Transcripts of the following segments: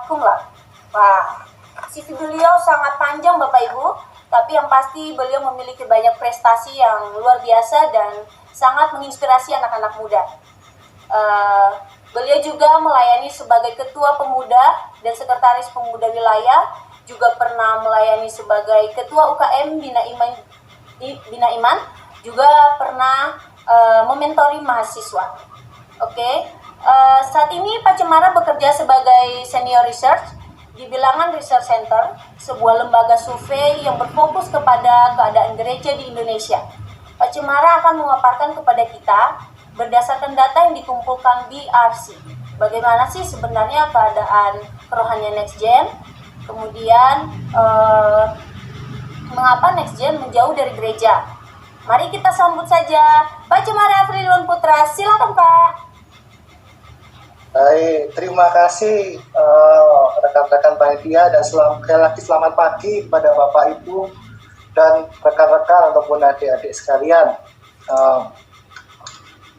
Kumla. Wah, CV beliau sangat panjang Bapak Ibu, tapi yang pasti beliau memiliki banyak prestasi yang luar biasa dan sangat menginspirasi anak-anak muda. Beliau juga melayani sebagai Ketua Pemuda dan Sekretaris Pemuda Wilayah, juga pernah melayani sebagai Ketua UKM Bina Iman, juga pernah mementori mahasiswa. Oke. Saat ini Pak Cemara bekerja sebagai Senior Research di Bilangan Research Center, sebuah lembaga survei yang berfokus kepada keadaan gereja di Indonesia. Pak Cemara akan memaparkan kepada kita berdasarkan data yang dikumpulkan BRC. Bagaimana sih sebenarnya keadaan kerohanian Next Gen, kemudian mengapa Next Gen menjauh dari gereja. Mari kita sambut saja Pak Cemara Afrilun Putra, silakan Pak. Baik, terima kasih rekan-rekan panitia dan sekali lagi selamat pagi kepada Bapak Ibu dan rekan-rekan ataupun adik-adik sekalian.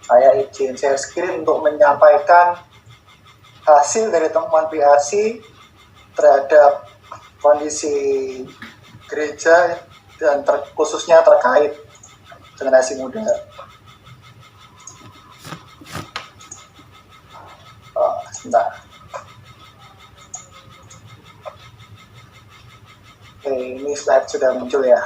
Saya izin share screen untuk menyampaikan hasil dari temuan PRC terhadap kondisi gereja dan khususnya terkait generasi muda. Sebentar. Oke, ini slide sudah muncul ya.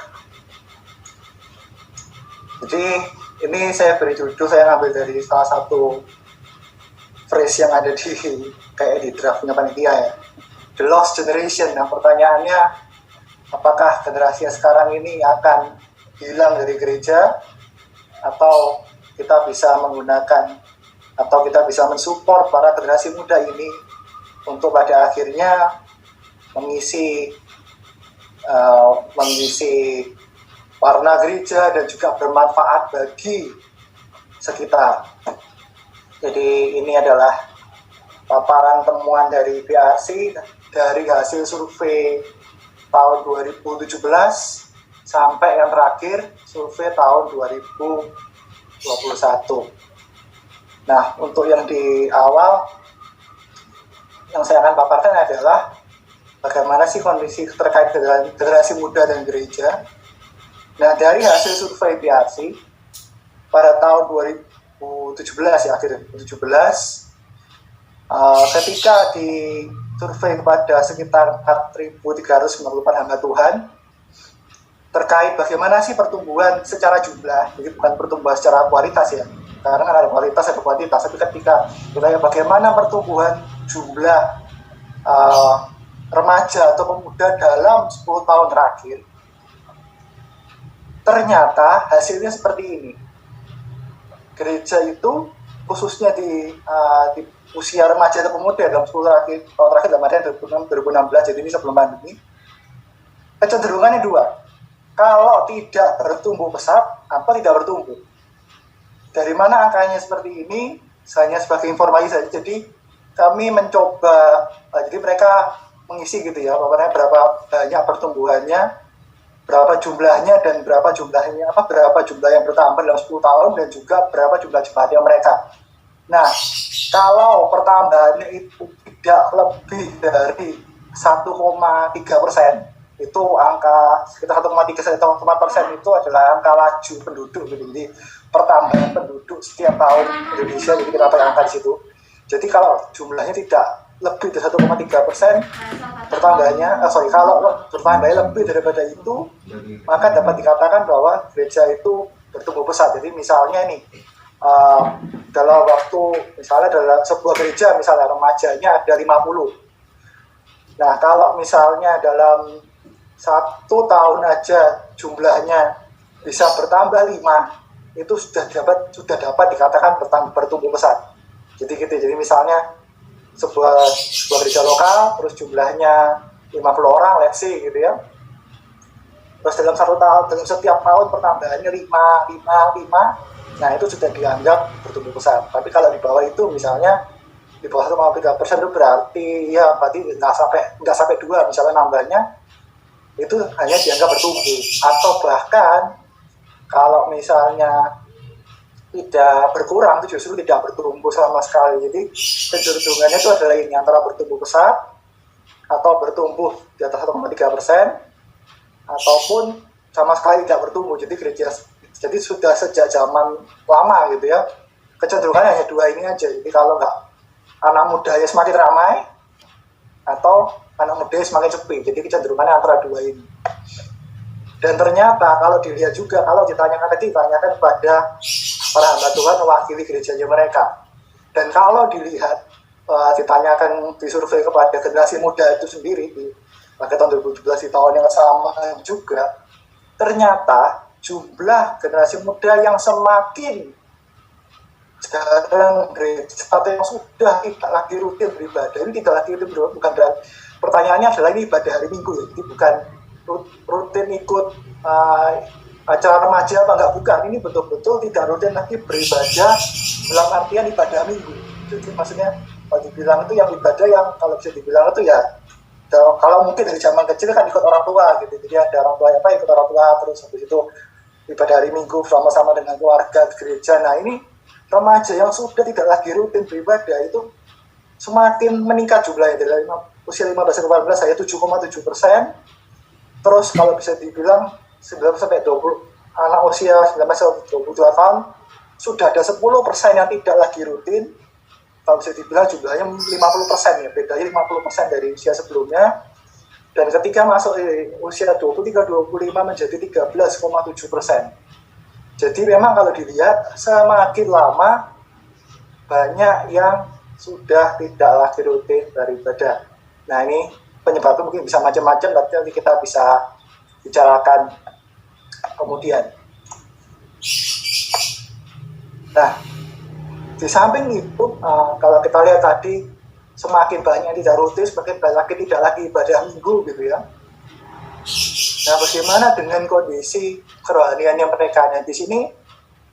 Jadi ini saya beri judul, saya ngambil dari salah satu phrase yang ada kayak di draftnya panitia ya. The Lost Generation. Nah, pertanyaannya, apakah generasi yang sekarang ini akan hilang dari gereja atau kita bisa menggunakan atau kita bisa mensupport para generasi muda ini untuk pada akhirnya mengisi warna gereja dan juga bermanfaat bagi sekitar. Jadi ini adalah paparan temuan dari BRC dari hasil survei tahun 2017 sampai yang terakhir survei tahun 2021. Nah, untuk yang di awal yang saya akan paparkan adalah bagaimana sih kondisi terkait generasi muda dan gereja. Nah, dari hasil survei PRC pada tahun 2017 ya, akhir 2017, ketika di survei kepada sekitar 4.394 hamba Tuhan terkait bagaimana sih pertumbuhan secara jumlah, jadi bukan pertumbuhan secara kualitas ya. Karena kan ada kualitas ada kuantitas, tapi ketika kita lihat bagaimana pertumbuhan jumlah remaja atau pemuda dalam 10 tahun terakhir, ternyata hasilnya seperti ini. Gereja itu khususnya di usia remaja atau pemuda dalam 10 tahun terakhir dalam artian 2016, jadi ini sebelum pandemi, kecenderungannya dua. Kalau tidak bertumbuh pesat atau tidak bertumbuh. Dari mana angkanya seperti ini? Hanya sebagai informasi saja. Jadi kami mencoba, jadi mereka mengisi gitu ya, berapa banyak pertumbuhannya, berapa jumlahnya dan berapa jumlah yang bertambah dalam 10 tahun dan juga berapa jumlah jemaatnya mereka. Nah, kalau pertambahannya itu tidak lebih dari 1,3%, itu angka sekitar 1,3-1,4% itu adalah angka laju penduduk gitu. Jadi pertambahan penduduk setiap tahun Indonesia, jadi kita pakai angka di situ. Jadi kalau jumlahnya tidak lebih dari 1,3% kalau bertambahnya lebih daripada itu, maka dapat dikatakan bahwa gereja itu bertumbuh pesat. Jadi misalnya nih, dalam waktu, misalnya dalam sebuah gereja, misalnya remajanya ada 50. Nah, kalau misalnya dalam 1 tahun aja jumlahnya bisa bertambah 5, itu sudah dapat dikatakan bertumbuh pesat. Jadi gitu. Jadi misalnya sebuah gereja lokal terus jumlahnya 50 orang, let's say gitu ya. Terus dalam setiap tahun pertambahannya 5. Nah, itu sudah dianggap bertumbuh pesat. Tapi kalau di bawah itu, misalnya di bawah 1,3% itu berarti nggak sampai 2, misalnya nambahnya itu hanya dianggap bertumbuh. Atau bahkan kalau misalnya tidak berkurang, itu justru tidak bertumbuh sama sekali. Jadi kecenderungannya itu adalah ini, antara bertumbuh pesat atau bertumbuh di atas 1,3%, ataupun sama sekali tidak bertumbuh. Jadi sudah sejak zaman lama gitu ya, kecenderungannya hanya dua ini aja. Jadi kalau nggak anak muda ya semakin ramai, atau anak muda semakin sepi. Jadi kecenderungannya antara dua ini. Dan ternyata kalau dilihat juga, kalau ditanyakan pada para hamba Tuhan mewakili gerejanya mereka. Dan kalau dilihat, ditanyakan di survei kepada generasi muda itu sendiri pada tahun 2017 di tahun yang sama juga, ternyata jumlah generasi muda yang semakin jarang gereja atau yang sudah tidak lagi rutin beribadah. Ini tidak lagi rutin beribadah, bukan berarti pertanyaannya adalah ini ibadah hari Minggu ya, jadi bukan rutin ikut acara remaja apa enggak, bukan. Ini betul-betul tidak rutin lagi beribadah dalam artian ibadah Minggu. Jadi maksudnya kalau dibilang itu yang ibadah yang kalau bisa dibilang itu ya, kalau mungkin dari zaman kecil kan ikut orang tua gitu, jadi ada orang tua ikut orang tua, terus habis itu ibadah hari Minggu sama-sama dengan keluarga di gereja. Nah ini remaja yang sudah tidak lagi rutin beribadah itu semakin meningkat jumlahnya, dari usia 15 ke 18 saya 7,7%. Terus kalau bisa dibilang 19 sampai 20 anak usia 19 sampai 22 tahun sudah ada 10% yang tidak lagi rutin. Kalau bisa dibilang jumlahnya 50% ya, bedanya 50% dari usia sebelumnya. Dan ketika masuk usia 23-25 menjadi 13,7%. Jadi memang kalau dilihat semakin lama banyak yang sudah tidak lagi rutin beribadah. Nah ini penyebabnya mungkin bisa macam-macam, nanti kita bisa bicarakan kemudian. Nah di samping itu, kalau kita lihat tadi semakin banyak yang tidak rutin, semakin banyak lagi tidak lagi ibadah Minggu gitu ya. Nah bagaimana dengan kondisi kerohaniannya mereka? Nah di sini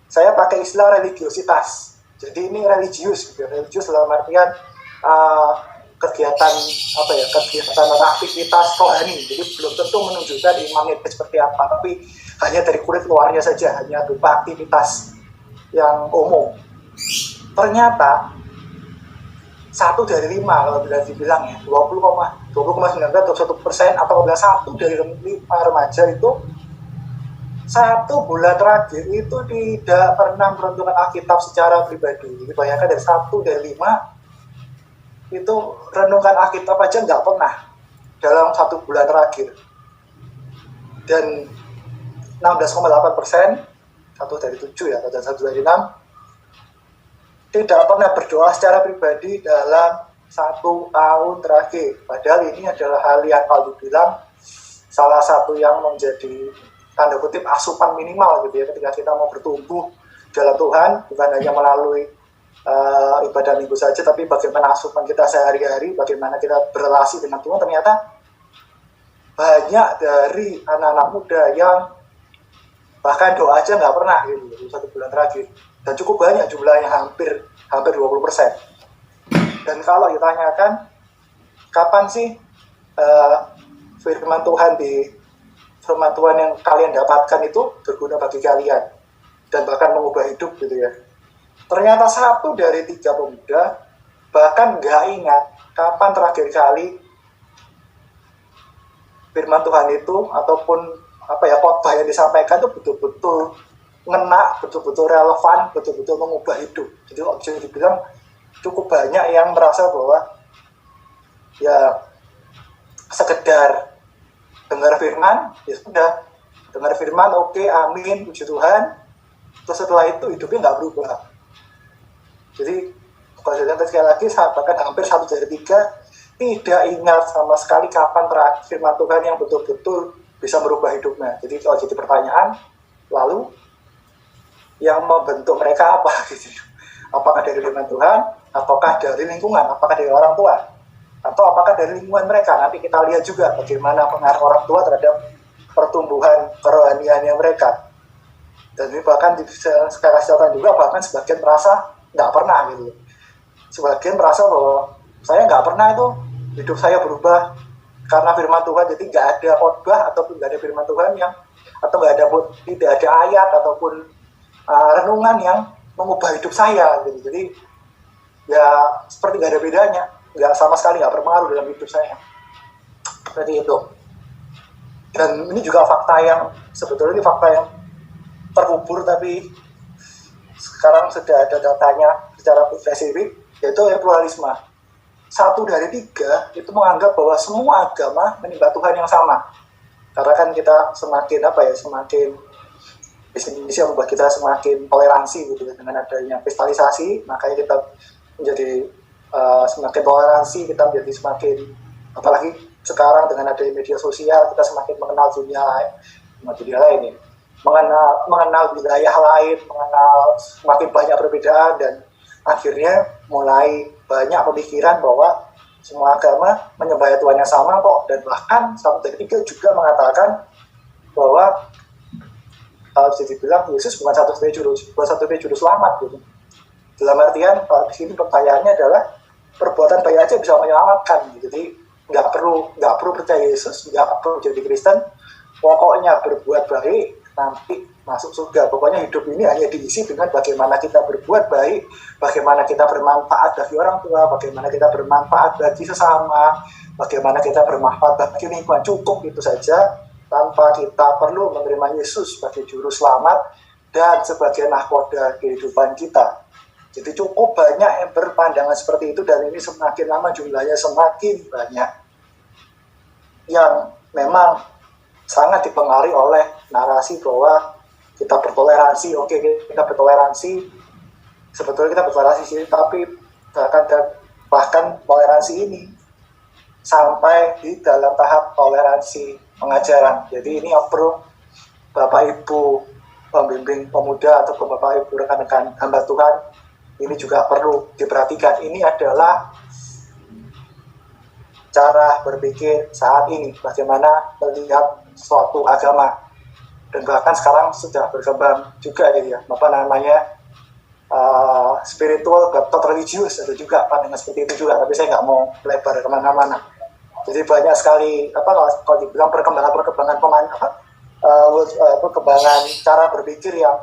saya pakai istilah religiositas. Jadi ini religius gitu. Religius dalam artian kegiatan kegiatan atau aktivitas rohani. Jadi belum tentu menunjukkan imannya seperti apa, tapi hanya dari kulit luarnya saja, hanya berupa aktivitas yang umum. Ternyata 1 dari 5 kalau tidak dibilang ya, 20,19 atau 1%, atau 1 dari 5 remaja itu 1 bulan terakhir itu tidak pernah merenungkan Alkitab secara pribadi. Jadi bayangkan dari 1 dari 5 itu renungkan Alkitab aja nggak pernah dalam 1 bulan terakhir. Dan 16,8%, 1 dari 7 ya, atau 1 dari 6, tidak pernah berdoa secara pribadi dalam 1 tahun terakhir. Padahal ini adalah hal yang kalau dibilang salah satu yang menjadi tanda kutip asupan minimal gitu ya, ketika kita mau bertumbuh dalam Tuhan, bukan hanya melalui ibadah Minggu saja, tapi bagaimana asupan kita sehari-hari, bagaimana kita berrelasi dengan Tuhan. Ternyata banyak dari anak-anak muda yang bahkan doa aja nggak pernah gitu 1 bulan terakhir. Dan cukup banyak jumlahnya, hampir 20%. Dan kalau ditanyakan kapan sih firman Tuhan yang kalian dapatkan itu berguna bagi kalian dan bahkan mengubah hidup gitu ya, ternyata 1 dari 3 pemuda bahkan nggak ingat kapan terakhir kali firman Tuhan itu ataupun khotbah yang disampaikan itu betul-betul ngena, betul-betul relevan, betul-betul mengubah hidup. Jadi bisa dibilang cukup banyak yang merasa bahwa ya sekedar dengar firman, ya sudah dengar firman, oke, amin, puji Tuhan, terus setelah itu hidupnya nggak berubah. Jadi kalau saya lihat sekali lagi, bahkan hampir 1 dari 3 tidak ingat sama sekali kapan terakhir firman Tuhan yang betul-betul bisa merubah hidupnya. Jadi kalau jadi pertanyaan, lalu yang membentuk mereka apa gitu? Apakah dari firman Tuhan, ataukah dari lingkungan, apakah dari orang tua, atau apakah dari lingkungan mereka? Nanti kita lihat juga bagaimana pengaruh orang tua terhadap pertumbuhan kerohaniannya mereka. Dan ini bahkan secara catatan juga, bahkan sebagian merasa nggak pernah gitu. Sebagian merasa bahwa saya nggak pernah itu hidup saya berubah karena firman Tuhan. Jadi nggak ada khotbah ataupun nggak ada firman Tuhan tidak ada ayat ataupun renungan yang mengubah hidup saya gitu. Jadi ya seperti nggak ada bedanya, nggak sama sekali nggak berpengaruh dalam hidup saya. seperti itu. Dan ini juga fakta yang sebetulnya ini fakta yang terkubur, tapi sekarang sudah ada datanya secara spesifik, yaitu pluralisme. 1 dari 3 itu menganggap bahwa semua agama menyembah Tuhan yang sama. Karena kan kita semakin semakin Indonesia membuat kita semakin toleransi gitu ya, dengan adanya kristalisasi, makanya kita menjadi semakin toleransi, kita menjadi semakin, apalagi sekarang dengan adanya media sosial, kita semakin mengenal dunia lain ya. Mengenal wilayah lain, mengenal semakin banyak perbedaan, dan akhirnya mulai banyak pemikiran bahwa semua agama menyembah Tuhan yang sama kok, dan bahkan 1 dari 3 juga mengatakan bahwa bisa dibilang Yesus bukan satu-satunya juru selamat gitu. Dalam artian di sini pertanyaannya adalah perbuatan baik aja bisa menyelamatkan gitu. Jadi nggak perlu percaya Yesus, nggak perlu jadi Kristen, pokoknya berbuat baik nanti masuk surga. Pokoknya hidup ini hanya diisi dengan bagaimana kita berbuat baik, bagaimana kita bermanfaat bagi orang tua, bagaimana kita bermanfaat bagi sesama, bagaimana kita bermanfaat bagi lingkungan. Cukup itu saja, tanpa kita perlu menerima Yesus sebagai juru selamat dan sebagai nahkoda kehidupan kita. Jadi cukup banyak yang berpandangan seperti itu, dan ini semakin lama jumlahnya semakin banyak yang memang sangat dipengaruhi oleh narasi bahwa kita bertoleransi. Oke, kita bertoleransi, sebetulnya kita bertoleransi sih, tapi bahkan toleransi ini sampai di dalam tahap toleransi pengajaran. Jadi ini perlu Bapak Ibu pembimbing pemuda atau Bapak Ibu rekan-rekan hamba Tuhan, ini juga perlu diperhatikan. Ini adalah cara berpikir saat ini, bagaimana melihat suatu agama, dan bahkan sekarang sudah berkembang juga ya, spiritual but religius, ada juga pandangan seperti itu juga, tapi saya nggak mau melebar kemana-mana. Jadi banyak sekali kalau dibilang perkembangan cara berpikir yang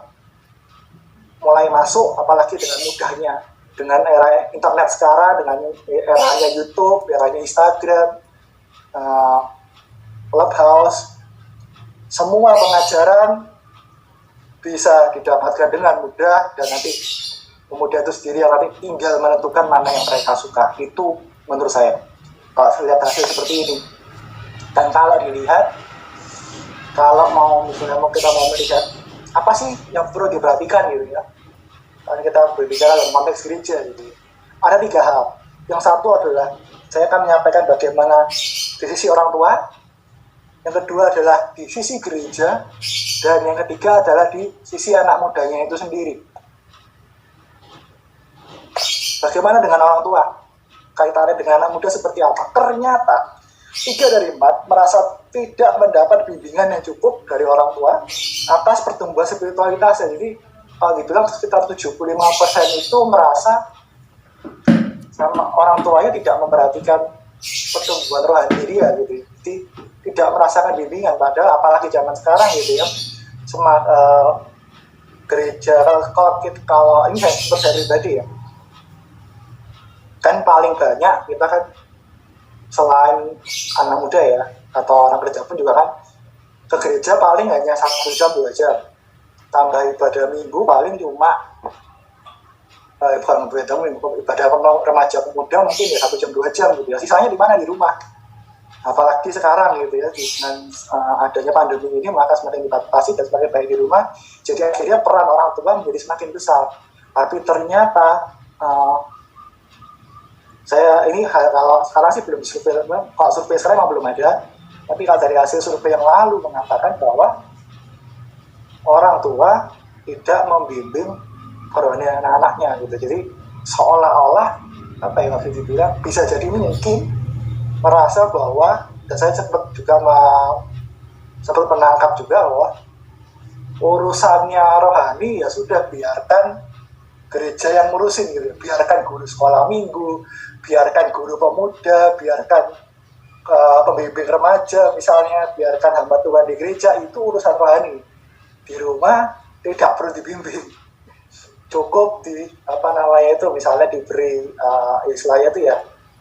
mulai masuk, apalagi dengan mudahnya dengan era internet sekarang, dengan eranya YouTube, eranya Instagram, Clubhouse. Semua pengajaran bisa didapatkan dengan mudah, dan nanti pemuda itu sendiri yang nanti tinggal menentukan mana yang mereka suka. Itu menurut saya, kalau saya lihat hasil seperti ini. Dan kalau dilihat, kalau kita mau melihat apa sih yang perlu diperhatikan gitu ya, kalau kita berbicara dalam konteks gereja gitu, ada 3 hal. Yang satu adalah saya akan menyampaikan bagaimana di sisi orang tua, yang kedua adalah di sisi gereja, dan yang ketiga adalah di sisi anak mudanya itu sendiri. Bagaimana dengan orang tua? Kaitannya dengan anak muda seperti apa? Ternyata 3 dari 4 merasa tidak mendapat bimbingan yang cukup dari orang tua atas pertumbuhan spiritualitasnya. Jadi kalau dibilang sekitar 75% itu merasa sama orang tuanya tidak memperhatikan pertumbuhan rohani dia gitu. Jadi tidak merasakan bimbingan, padahal apalagi zaman sekarang gitu ya, gereja kalau ini saya pribadi ya, kan paling banyak kita kan selain anak muda ya, atau orang kerja pun juga kan ke gereja paling hanya 1 jam 2 jam, tambah ibadah minggu paling cuma ibadah remaja pemuda mungkin ya 1 jam 2 jam gitu ya, sisanya di mana? Di rumah. Apalagi sekarang gitu ya, dengan adanya pandemi ini, maka semakin dibatasi dan semakin baik di rumah, jadi akhirnya peran orang tua menjadi semakin besar. Tapi ternyata saya ini kalau sekarang sih belum survei, kalau survei sekarang memang belum ada, tapi kalau dari hasil survei yang lalu mengatakan bahwa orang tua tidak membimbing kerohanian anak-anaknya gitu. Jadi seolah-olah masih dibilang bisa jadi mungkin merasa bahwa, dan saya sempat menangkap juga bahwa urusannya rohani ya sudah, biarkan gereja yang ngurusin gitu, biarkan guru sekolah minggu, biarkan guru pemuda, biarkan pembimbing remaja misalnya, biarkan hamba Tuhan di gereja, itu urusan rohani. Di rumah tidak perlu dibimbing, cukup misalnya diberi istilahnya itu ya,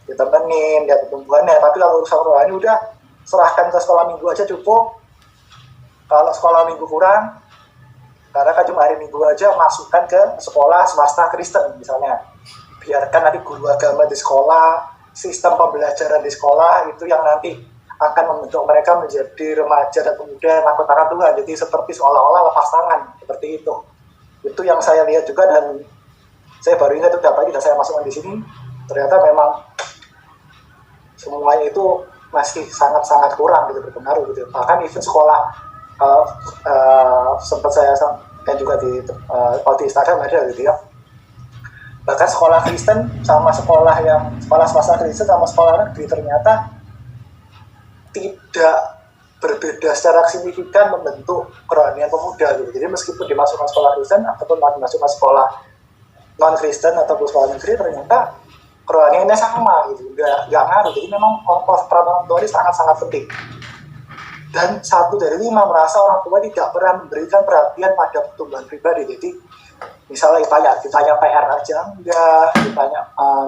ditemenin, lihat pertumbuhannya. Tapi kalau urusan rohani udah serahkan ke sekolah minggu aja cukup. Kalau sekolah minggu kurang, karena kan cuma hari minggu aja, masukkan ke sekolah swasta Kristen misalnya. Biarkan nanti guru agama di sekolah, sistem pembelajaran di sekolah itu yang nanti akan membentuk mereka menjadi remaja dan pemuda yang takut akan Tuhan. Jadi seperti seolah-olah lepas tangan, seperti itu. Itu yang saya lihat juga, dan saya baru ingat itu data ini dan saya masukkan di sini. Ternyata memang semuanya itu masih sangat-sangat kurang gitu, berpengaruh gitu. Bahkan even sekolah sempat saya juga di Instagram ada gitu ya. Bahkan sekolah Kristen sama sekolah swasta Kristen sama sekolah negeri ternyata tidak berbeda secara signifikan membentuk kerohanian pemuda gitu. Jadi meskipun dimasukkan sekolah Kristen ataupun dimasukkan sekolah non Kristen ataupun sekolah negeri, ternyata kerohaniannya sama gitu, nggak ngaruh. Jadi memang peran orang tua ini sangat-sangat penting. Dan 1 dari 5 merasa orang tua tidak pernah memberikan perhatian pada pertumbuhan pribadi. Jadi misalnya ditanya PR aja enggak, ditanya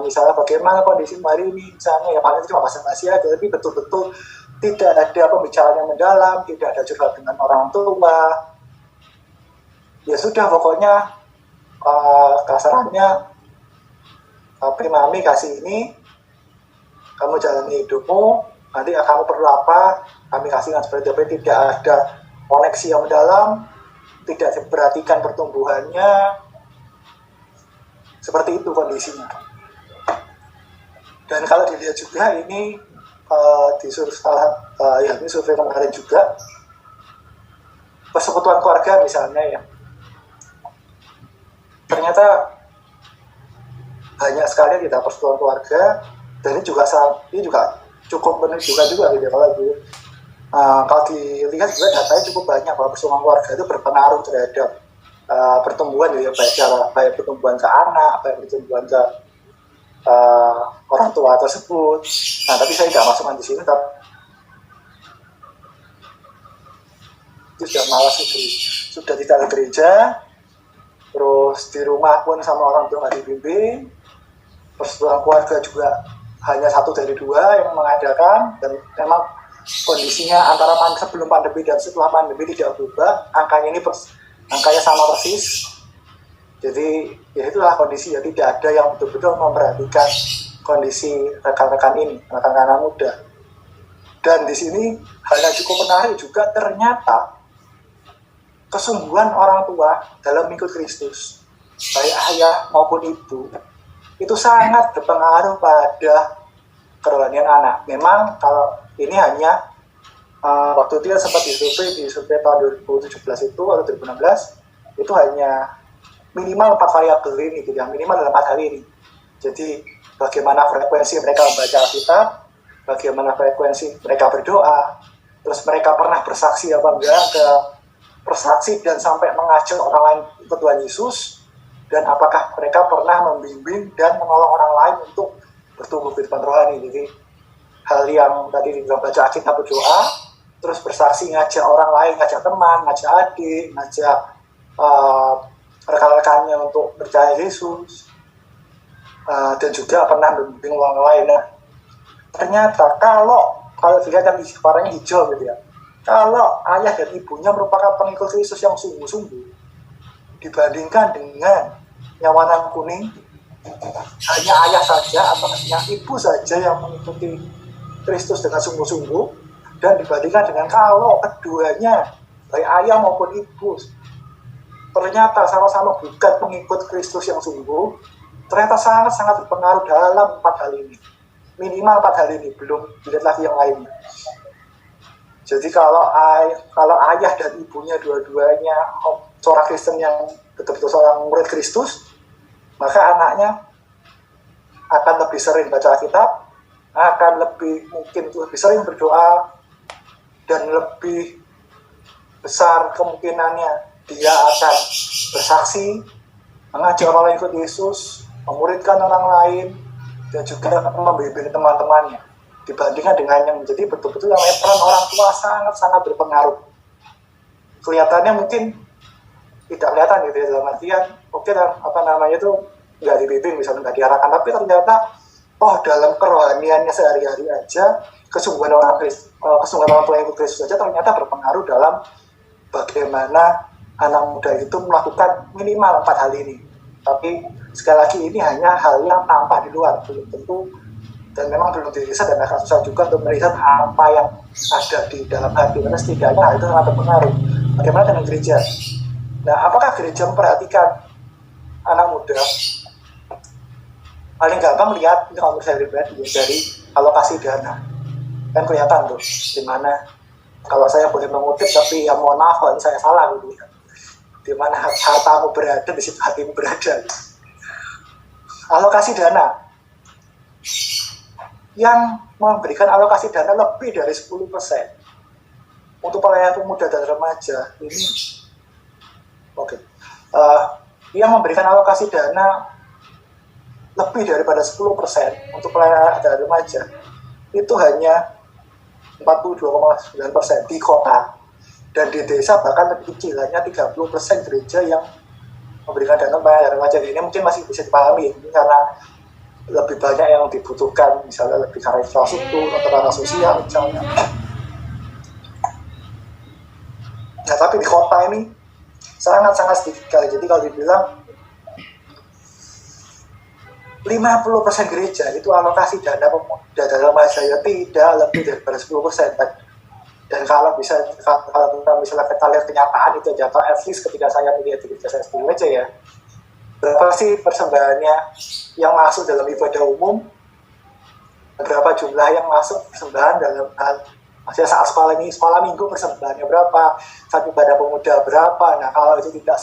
misalnya bagaimana kondisi hari ini, misalnya ya paling cuma basa-basi aja, tapi betul-betul tidak ada pembicaraan yang mendalam, tidak ada curhat dengan orang tua. Ya sudah, pokoknya kasarannya mami kasih ini, kamu jalani hidupmu, nanti kamu perlu apa, kami kasihkan seperti itu. Tidak ada koneksi yang mendalam, tidak diperhatikan pertumbuhannya, seperti itu kondisinya. Dan kalau dilihat juga ini di survei kemarin juga, persekutuan keluarga misalnya ya, ternyata banyak sekali tidak persekutuan keluarga, dan ini juga cukup menunjukkan juga gitu. Kalau dilihat juga datanya cukup banyak bahwa persekutuan keluarga itu berpengaruh terhadap pertumbuhan gitu ya, baik pertumbuhan ke anak, baik pertumbuhan ke orang tua tersebut. Nah, tapi saya tidak masukkan di sini, tapi sudah malas itu, sudah tidak ke gereja, terus di rumah pun sama orang tua nggak dibimbing, persekutuan keluarga juga hanya 1 dari 2 yang mengadakan, dan memang kondisinya antara sebelum pandemi dan setelah pandemi tidak berubah, angkanya sama persis. Jadi ya itulah kondisi, ya tidak ada yang betul-betul memperhatikan kondisi rekan-rekan ini, rekan-rekan muda. Dan di sini hal yang cukup menarik juga, ternyata kesungguhan orang tua dalam mengikut Kristus, baik ayah maupun ibu, itu sangat berpengaruh pada kerohanian anak. Memang kalau ini hanya waktu itu sempat di survei tahun 2017 itu atau 2016 itu hanya minimal 4 variabel ini gitu, yang minimal dalam 4 hal ini. Jadi bagaimana frekuensi mereka membaca Alkitab, bagaimana frekuensi mereka berdoa, terus mereka pernah bersaksi apa enggak, bersaksi dan sampai mengajak orang lain ikut Tuhan Yesus, dan apakah mereka pernah membimbing dan menolong orang lain untuk bertumbuh kehidupan rohani. Jadi hal yang tadi dibilang baca Alkitab, berdoa, terus bersaksi, ngajak orang lain, ngajak teman, ngajak adik, ngajak rekan-rekannya untuk percaya Yesus, dan juga pernah membimbing orang lain. Nah, ternyata kalau dilihat yang warnanya hijau gitu ya, kalau ayah dan ibunya merupakan pengikut Kristus yang sungguh-sungguh, dibandingkan dengan yang warna kuning, hanya ayah saja atau hanya ibu saja yang mengikuti Kristus dengan sungguh-sungguh, dan dibandingkan dengan kalau keduanya, baik ayah maupun ibu, ternyata sama-sama bukan pengikut Kristus yang sungguh, ternyata sangat-sangat berpengaruh dalam 4 hal ini. Minimal 4 hal ini, belum dilihat lagi yang lainnya. Jadi kalau ayah dan ibunya dua-duanya seorang Kristen yang betul-betul seorang murid Kristus, maka anaknya akan lebih sering baca Alkitab, akan mungkin lebih sering berdoa, dan lebih besar kemungkinannya dia akan bersaksi, mengajak orang lain ikut Yesus, memuridkan orang lain, dan juga membimbing teman-temannya, dibandingkan dengan yang menjadi betul-betul yang peran orang tua sangat-sangat berpengaruh. Kelihatannya mungkin tidak kelihatan gitu ya, dalam artian oke lah, nggak dibimbing, misalnya nggak diarahkan, tapi ternyata toh dalam kerohaniannya sehari-hari aja kesungguhan orang tua yang ikut Kristus saja ternyata berpengaruh dalam bagaimana anak muda itu melakukan minimal 4 hal ini. Tapi sekali lagi ini hanya hal yang tampak di luar, belum tentu, dan memang belum diriset dan agak susah juga untuk melihat apa yang ada di dalam hati, karena setidaknya hal itu sangat berpengaruh. Bagaimana dengan gereja? Nah, apakah gereja memperhatikan anak muda? Paling gampang lihat ini kalau saya pribadi dari alokasi dana, kan kelihatan tuh di mana, kalau saya boleh mengutip tapi ya mohon maaf kalau saya salah gitu ya, di mana hartamu berada di situ hatimu berada. Alokasi dana yang memberikan alokasi dana lebih dari 10% untuk pelayanan pemuda dan remaja ini yang memberikan alokasi dana lebih daripada 10% untuk pelayanan dan remaja itu hanya 42,9% di kota, dan di desa bahkan lebih kecil, hanya 30% gereja yang memberikan dana pelayanan remaja. Ini mungkin masih bisa dipahami karena lebih banyak yang dibutuhkan, misalnya lebih karena infrastruktur atau karena sosial misalnya. Nah, tapi di kota ini sangat-sangat sedikit kali. Jadi kalau dibilang 50% gereja itu alokasi dana pemuda dan remaja ya tidak lebih daripada 10%. Dan kalau misalnya kita lihat kenyataan itu aja, atau at least ketika saya melihat di gereja saya sendiri aja ya, berapa sih persembahannya yang masuk dalam ibadah umum, berapa jumlah yang masuk persembahan dalam hal saat sekolah minggu persembahannya berapa, saat ibadah pemuda berapa. Nah, kalau itu tidak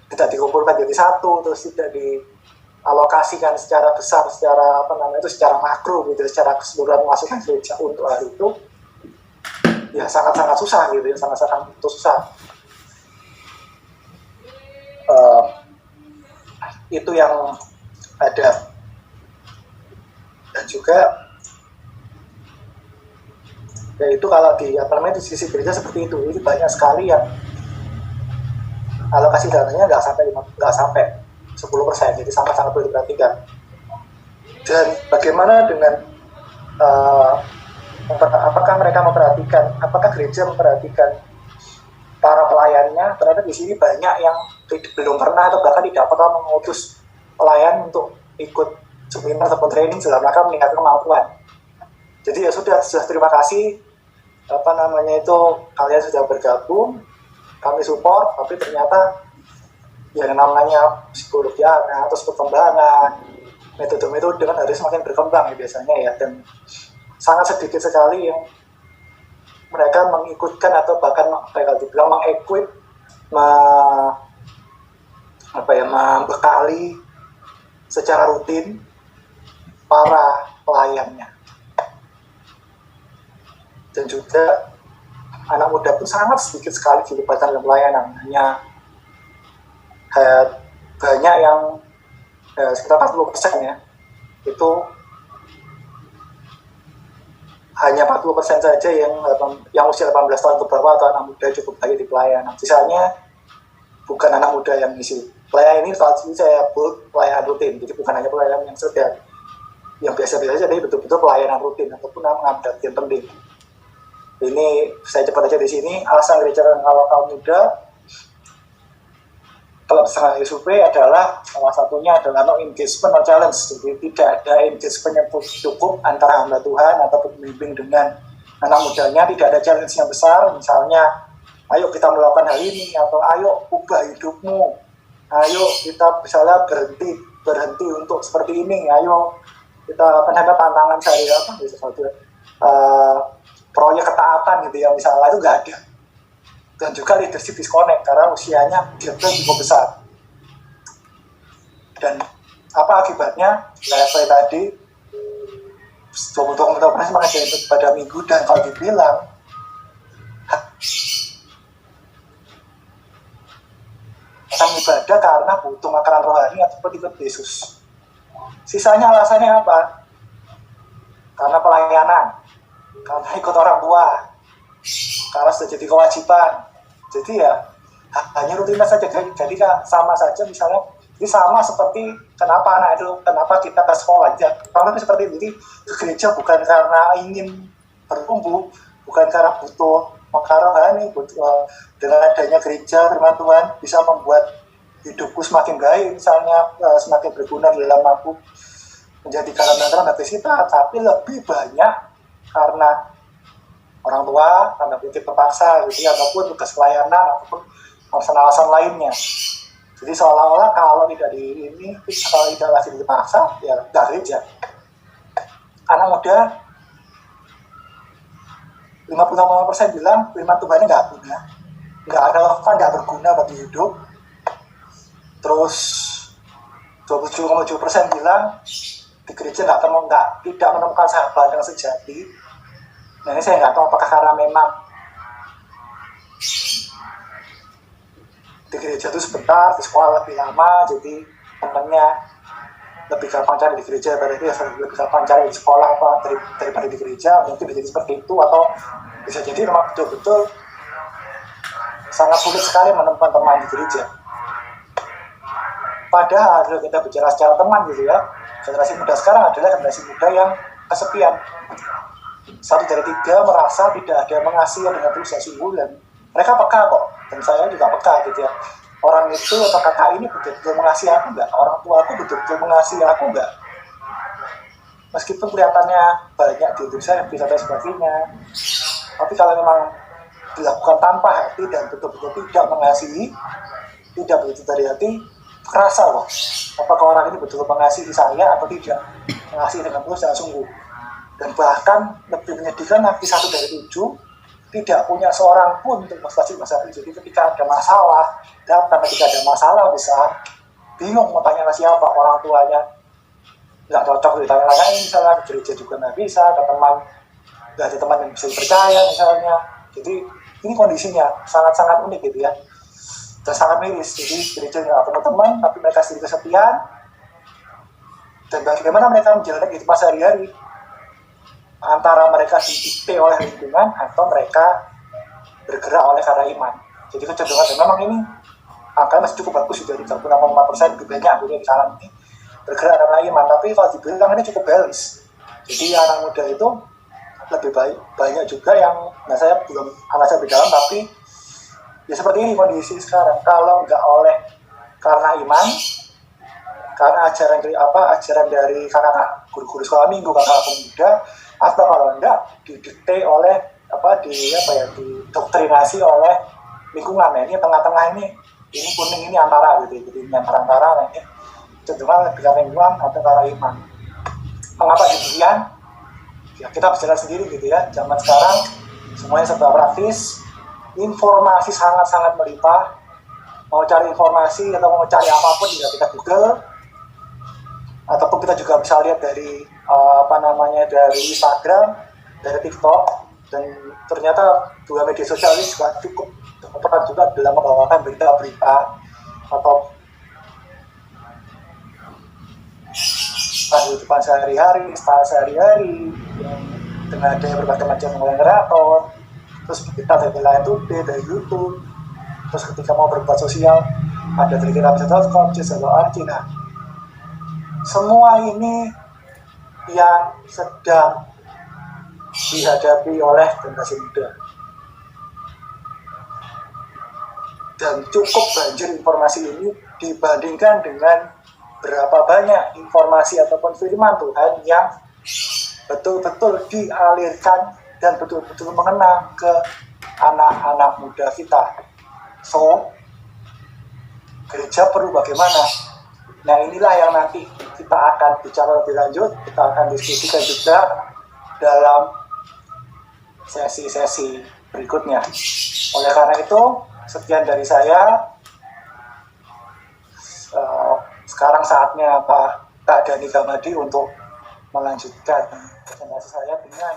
tidak dikumpulkan jadi satu, terus tidak dialokasikan secara besar, secara secara makro gitu, secara keseluruhan masukan gereja untuk hal itu, ya sangat-sangat susah gitu ya, sangat-sangat susah. Itu yang ada. Dan juga yaitu kalau di sisi gereja seperti itu, ini banyak sekali yang alokasi dananya nggak sampai 10%, jadi sangat-sangat perlu diperhatikan. Dan bagaimana dengan apakah gereja memperhatikan para pelayannya? Ternyata di sini banyak yang belum pernah atau bahkan tidak pernah mengutus pelayan untuk ikut seminar ataupun training dalam rangka meningkatkan kemampuan. Jadi ya sudah terima kasih kalian sudah bergabung, kami support, tapi ternyata yang namanya psikologi anak, terus perkembangan, metode-metode kan harus semakin berkembang ya biasanya ya, dan sangat sedikit sekali yang mereka mengikutkan atau bahkan mereka dibilang mengequip, membekali secara rutin para pelayannya. Dan juga anak muda pun sangat sedikit sekali dilibatkan dalam pelayanan, hanya banyak yang sekitar 40% ya, itu hanya 40% saja yang usia 18 tahun ke bawah atau anak muda cukup baik di pelayanan. Sisanya bukan anak muda yang ngisi. Pelayanan ini saat ini saya buat pelayanan rutin, jadi bukan hanya pelayanan yang sedang, yang biasa-biasa saja, tapi betul-betul pelayanan rutin ataupun mengambil bagian penting. Ini saya cepat aja di sini. Alasan gereja kalau kaum muda, kalau misalnya survei adalah salah satunya adalah no engagement, no challenge. Jadi tidak ada engagement yang cukup antara hamba Tuhan atau pembimbing dengan anak mudanya. Tidak ada challenge yang besar, misalnya ayo kita melakukan hal ini, atau ayo ubah hidupmu, ayo kita misalnya berhenti untuk seperti ini, ayo kita tantangan sehari-hari sesuatu proyek ketaatan gitu ya misalnya, itu nggak ada. Dan juga leadership disconnect karena usianya gapnya cukup besar. Dan apa akibatnya? Saya tadi 20% mengajar pada minggu, dan kalau dibilang akan ibadah karena butuh makanan rohani ataupun ikut Yesus. Sisanya alasannya apa? Karena pelayanan, karena ikut orang tua, karena sudah jadi kewajiban. Jadi ya hanya rutinitas saja. Jadi sama saja misalnya Jadi sama seperti kenapa kita ke sekolah aja. Kalau seperti itu, jadi ke gereja bukan karena ingin bertumbuh, bukan karena butuh mengkarohani, dengan adanya gereja firman Tuhan bisa membuat hidupku semakin baik, misalnya semakin berguna dalam aku menjadi karakter Baptisita, tapi lebih banyak karena orang tua, karena kutip terpaksa, gitu, ataupun tugas pelayanan, ataupun alasan-alasan lainnya. Jadi seolah-olah kalau tidak lagi dipaksa, ya nggak gereja. Anak muda 50% bilang firman Tuhan nggak guna, nggak relevan, nggak berguna bagi hidup. Terus 27,7% bilang di gereja tidak menemukan sahabat yang sejati. Nah ini saya nggak tahu apakah karena memang di gereja itu sebentar, di sekolah lebih lama, jadi temennya lebih gampang cari di gereja, berarti lebih gampang cari di sekolah daripada di gereja. Mungkin bisa jadi seperti itu, atau bisa jadi memang betul-betul sangat sulit sekali menemukan teman di gereja. Padahal kalau kita bicara secara teman gitu ya, generasi muda sekarang adalah generasi muda yang kesepian. 1 dari 3 merasa tidak ada yang mengasihi dengan tulus dan sungguh, dan mereka peka kok, dan saya juga peka gitu ya. Orang itu atau kakak ini betul-betul mengasihi aku enggak? Orang tua aku betul-betul mengasihi aku enggak? Meskipun kelihatannya banyak di Indonesia yang bisa dan sebagainya, tapi kalau memang dilakukan tanpa hati dan betul-betul tidak mengasihi, tidak betul dari hati, kerasa loh, apakah orang ini betul-betul mengasihi saya atau tidak, mengasihi dengan tulus dan sungguh. Dan bahkan lebih menyedihkan lagi, 1 dari 7 tidak punya seorang pun untuk mengatasi masalah itu. Jadi ketika ada masalah, ketika ada masalah besar, bingung mau tanya siapa, orang tuanya nggak cocok ditanya-tanyain, misalnya ke gereja juga nggak bisa, ke teman nggak ada teman yang bisa dipercaya misalnya. Jadi ini kondisinya sangat-sangat unik gitu ya, dan sangat miris. Jadi gereja nggak punya teman, tapi mereka sendiri kesepian, dan bagaimana mereka menjalani kehidupan sehari-hari, antara mereka didikte oleh lingkungan atau mereka bergerak oleh karena iman. Jadi kecenderungan, dan memang ini angkanya masih cukup bagus, dari 36,4%, lebih banyak gitu di kalangan ini bergerak karena iman. Tapi kalau dibilang ini cukup balance. Jadi anak muda itu lebih banyak juga yang, nah saya belum analisa lebih dalam, tapi ya seperti ini kondisi sekarang. Kalau nggak oleh karena iman, karena ajaran dari kakak guru-guru sekolah minggu, kakak pemuda, atau kalau enggak didikte oleh didoktrinasi oleh lingkungan. Nah, ini tengah-tengah ini kuning, ini antara gitu. Jadi ini antara nah, ini cenderung lebih karena lingkungan atau karena iman. Mengapa demikian? Ya kita bicara sendiri gitu ya. Zaman sekarang semuanya serba praktis, informasi sangat-sangat melimpah. Mau cari informasi atau mau cari apapun juga kita Google, ataupun kita juga bisa lihat dari dari Instagram, dari TikTok, dan ternyata 2 media sosial ini juga cukup berperan juga dalam membawakan berita-berita atau kehidupan sehari-hari, style sehari-hari, dengan adanya berbagai macam moderator, terus kita dari Line Today, dari YouTube, terus ketika mau berbuat sosial ada dari kitabisa.com, cis.org. Nah, semua ini yang sedang dihadapi oleh generasi muda, dan cukup banjir informasi ini dibandingkan dengan berapa banyak informasi ataupun firman Tuhan yang betul-betul dialirkan dan betul-betul mengena ke anak-anak muda kita. So, gereja perlu bagaimana? Nah, inilah yang nanti kita akan bicara lebih lanjut, kita akan diskusikan juga dalam sesi-sesi berikutnya. Oleh karena itu, sekian dari saya. Sekarang saatnya Pak Dani Gamadi untuk melanjutkan presentasi saya dengan